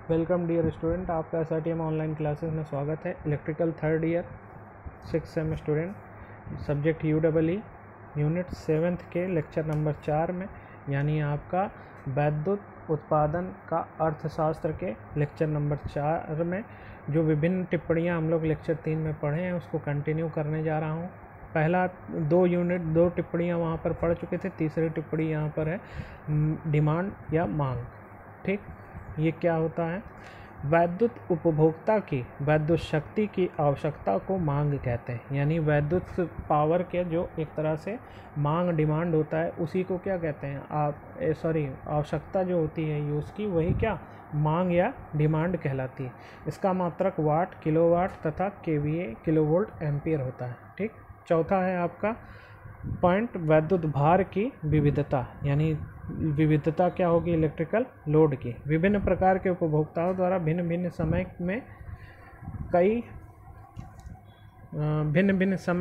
Welcome dear student, आपका SRTM online classes में स्वागत है। Electrical third year 6 same student, subject UEE, unit 7th के लेक्चर नंबर 4 में, यानी आपका वैद्युत उत्पादन का अर्थशास्त्र के लेक्चर नंबर 4 में जो विभिन्न टिप्पणियाँ हम लोग लेक्चर 3 में पढ़े हैं उसको कंटिन्यू करने जा रहा हूँ। पहला 2 टिप्पणियाँ वहाँ पर पढ़ चुके थे, तीसरी टिप्पणी यहाँ पर है डिमांड या मांग। ठीक, ये क्या होता है? वैद्युत उपभोक्ता की वैद्युत शक्ति की आवश्यकता को मांग कहते हैं, यानी वैद्युत पावर के जो एक तरह से मांग डिमांड होता है उसी को क्या कहते हैं आवश्यकता जो होती है यूज़ की, वही क्या मांग या डिमांड कहलाती है। इसका मात्रक वाट, किलोवाट तथा KVA किलोवोल्ट एम्पियर होता है। ठीक, चौथा है आपका पॉइंट वैद्युत भार की विविधता, यानी विविधता क्या होगी? इलेक्ट्रिकल लोड की। विभिन्न प्रकार के उपभोक्ताओं द्वारा भिन्न भिन्न समय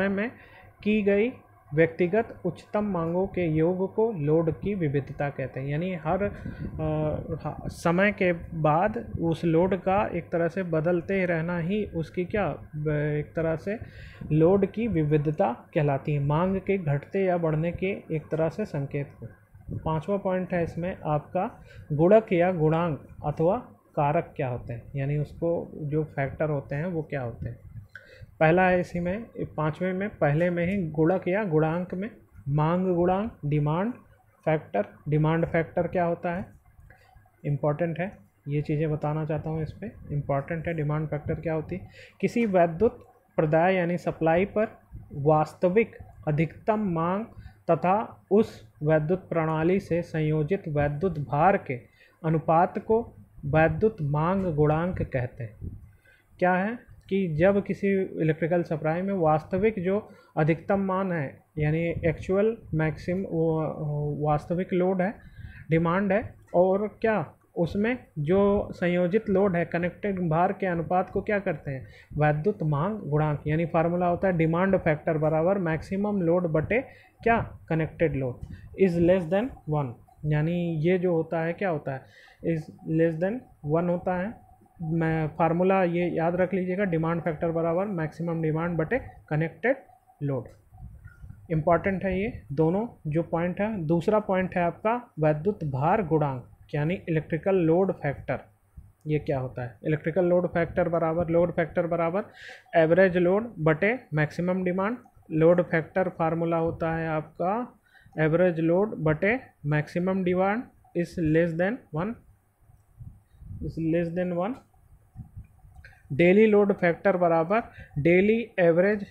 में की गई व्यक्तिगत उच्चतम मांगों के योग को लोड की विविधता कहते हैं। यानी हर समय के बाद उस लोड का एक तरह से बदलते रहना ही उसकी क्या एक तरह से लोड की विविधता कहलाती है, मांग के घटते या बढ़ने के एक तरह से संकेत को। पांचवा पॉइंट है इसमें आपका गुणक या गुणांक अथवा कारक क्या होते हैं, यानी उसको जो फैक्टर होते हैं वो क्या होते हैं। पहला है इसी में पांचवें में पहले में ही गुणक या गुणांक में मांग गुणांक, डिमांड फैक्टर। डिमांड फैक्टर क्या होता है? इम्पॉर्टेंट है, ये चीज़ें बताना चाहता हूँ, इस पर इम्पॉर्टेंट है। डिमांड फैक्टर क्या होती है? किसी वैद्युत प्रदाय यानी सप्लाई पर वास्तविक अधिकतम मांग तथा उस वैद्युत प्रणाली से संयोजित वैद्युत भार के अनुपात को वैद्युत मांग गुणांक कहते हैं। क्या है कि जब किसी इलेक्ट्रिकल सप्लाई में वास्तविक जो अधिकतम मान है, यानी एक्चुअल वास्तविक लोड है, डिमांड है, और क्या उसमें जो संयोजित लोड है कनेक्टेड भार के अनुपात को क्या करते हैं? वैद्युत मांग गुणांक। यानी फार्मूला होता है डिमांड फैक्टर बराबर मैक्सिमम लोड बटे क्या connected load is less than 1। यानी ये जो होता है क्या होता है? इज़ लेस देन 1 होता है। मैं फार्मूला ये याद रख लीजिएगा, डिमांड फैक्टर बराबर मैक्सिमम डिमांड बटे कनेक्टेड लोड। इम्पॉर्टेंट है ये दोनों जो पॉइंट है। दूसरा पॉइंट है आपका वैद्युत भार गुणांक, यानी इलेक्ट्रिकल लोड फैक्टर। ये क्या होता है? इलेक्ट्रिकल लोड फैक्टर बराबर एवरेज लोड बटे maximum demand. Load factor formula होता है आपका एवरेज लोड बटे maximum demand is less than 1। Daily load factor बराबर डेली एवरेज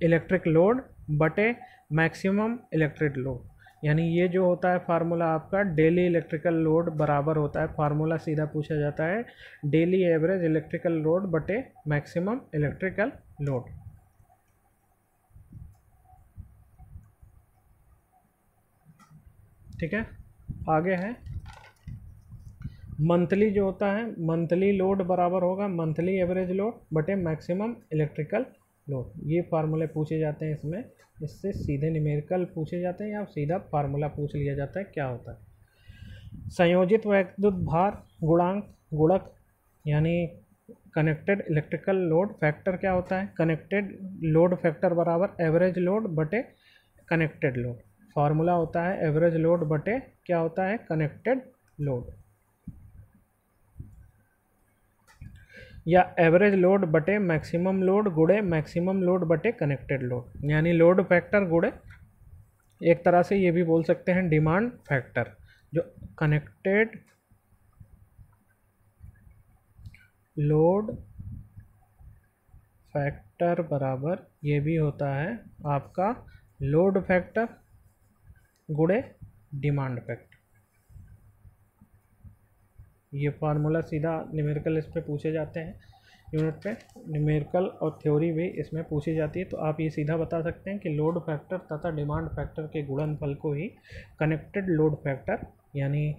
इलेक्ट्रिक लोड बटे मैक्सिमम इलेक्ट्रिक लोड। यानी ये जो होता है फार्मूला आपका डेली इलेक्ट्रिकल लोड बराबर होता है, फार्मूला सीधा पूछा जाता है डेली एवरेज इलेक्ट्रिकल लोड बटे मैक्सिमम इलेक्ट्रिकल लोड। ठीक है, आगे है मंथली जो होता है, मंथली लोड बराबर होगा मंथली एवरेज लोड बटे मैक्सिमम इलेक्ट्रिकल लोड। ये फार्मूले पूछे जाते हैं इसमें, इससे सीधे न्यूमेरिकल पूछे जाते हैं या सीधा फार्मूला पूछ लिया जाता है क्या होता है। संयोजित वैद्युत भार गुणांक गुणक, यानी कनेक्टेड इलेक्ट्रिकल लोड फैक्टर क्या होता है? कनेक्टेड लोड फैक्टर बराबर एवरेज लोड बटे कनेक्टेड लोड। फार्मूला होता है एवरेज लोड बटे क्या होता है? कनेक्टेड लोड, या एवरेज लोड बटे मैक्सिमम लोड गुणे मैक्सिमम लोड बटे कनेक्टेड लोड। यानी लोड फैक्टर गुणे एक तरह से ये भी बोल सकते हैं डिमांड फैक्टर। जो कनेक्टेड लोड फैक्टर बराबर ये भी होता है आपका लोड फैक्टर गुणे डिमांड फैक्टर। ये फार्मूला सीधा न्यूमेरिकल इस पे पूछे जाते हैं यूनिट पे, न्यूमेरिकल और थ्योरी भी इसमें पूछी जाती है। तो आप ये सीधा बता सकते हैं कि लोड फैक्टर तथा डिमांड फैक्टर के गुणनफल को ही कनेक्टेड लोड फैक्टर यानी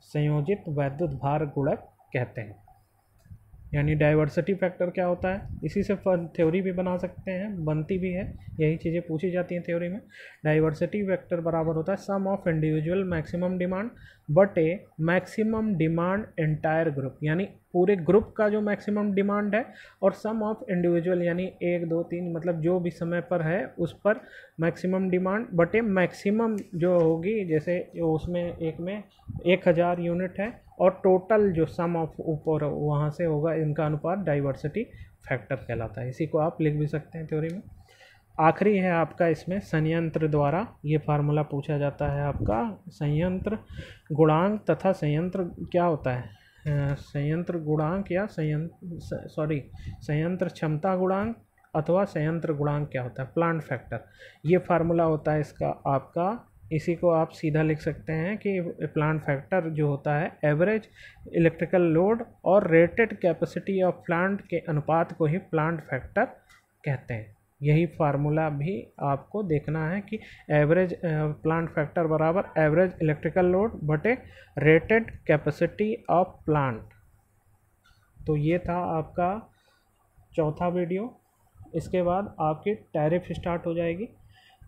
संयोजित वैद्युत भार गुणक कहते हैं। यानी डाइवर्सिटी फैक्टर क्या होता है, इसी से थ्योरी भी बना सकते हैं, बनती भी है, यही चीज़ें पूछी जाती हैं थ्योरी में। डाइवर्सिटी फैक्टर बराबर होता है sum of individual maximum demand but a maximum demand entire group, यानी पूरे ग्रुप का जो मैक्सिमम डिमांड है और सम ऑफ इंडिविजुअल यानी 1 2 3 मतलब जो भी समय पर है उस पर मैक्सिमम डिमांड बटे मैक्सिमम जो होगी, जैसे उसमें एक में 1000 यूनिट है और टोटल जो सम ऑफ ऊपर वहाँ से होगा, इनका अनुपात डाइवर्सिटी फैक्टर कहलाता है। इसी को आप लिख भी सकते हैं थ्योरी में। आखिरी है आपका इसमें संयंत्र द्वारा, ये फार्मूला पूछा जाता है आपका, संयंत्र गुणांक तथा संयंत्र क्या होता है, संयंत्र गुणांक या संयंत्र क्षमता गुणांक अथवा संयंत्र गुणांक क्या होता है, प्लांट फैक्टर, ये फार्मूला होता है इसका आपका। इसी को आप सीधा लिख सकते हैं कि प्लांट फैक्टर जो होता है एवरेज इलेक्ट्रिकल लोड और रेटेड कैपेसिटी ऑफ प्लांट के अनुपात को ही प्लांट फैक्टर कहते हैं। यही फार्मूला भी आपको देखना है कि एवरेज प्लांट फैक्टर बराबर एवरेज इलेक्ट्रिकल लोड बटे रेटेड कैपेसिटी ऑफ प्लांट। तो ये था आपका चौथा वीडियो। इसके बाद आपकी टैरिफ स्टार्ट हो जाएगी।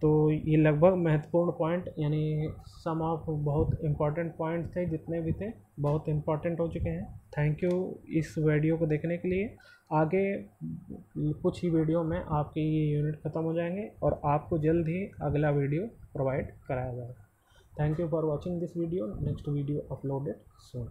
तो ये लगभग महत्वपूर्ण पॉइंट यानी सम ऑफ बहुत इम्पॉर्टेंट पॉइंट थे, जितने भी थे बहुत इम्पॉर्टेंट हो चुके हैं। थैंक यू इस वीडियो को देखने के लिए। आगे कुछ ही वीडियो में आपके ये यूनिट ख़त्म हो जाएंगे और आपको जल्द ही अगला वीडियो प्रोवाइड कराया जाएगा। Thank you for watching this video. Next video uploaded soon.